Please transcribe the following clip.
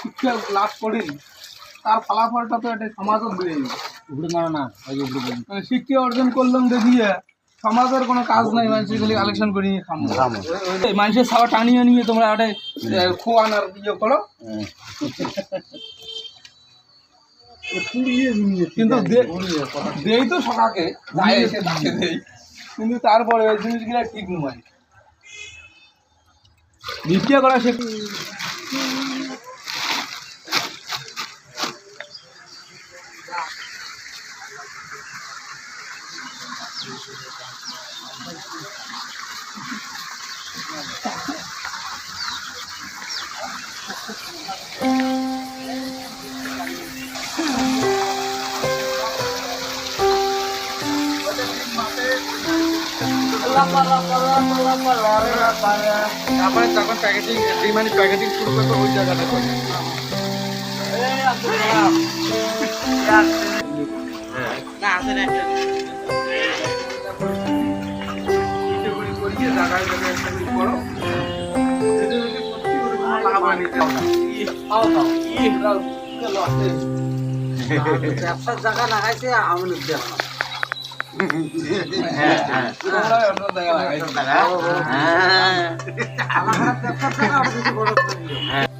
শিক্ষা লাভ করিনি তার ফলাফলটা তো একটা সমাজও বেড়ে শিক্ষা অর্জন করলাম দেখিয়ে সমাজের কোনো কাজ নাই, মানুষের খালি কালেকশন করে নিয়ে খামো মানুষের খাওয়া টানিয়ে নিয়ে তোমরা একটা খোয়ানোর ইয়ে করো, কিন্তু দেই তো সকাকে যায় এসে তাকে দেই, কিন্তু তারপরে ওই জিনিসগুলো ঠিক নয়। ভিক্ষা করা সে তারপরে তখন প্যাকেজিং মানে প্যাকেজিং শুরু করবে ওই জায়গাটা করে ব্যবসার জায়গা লাগাইছে আমি দেওয়া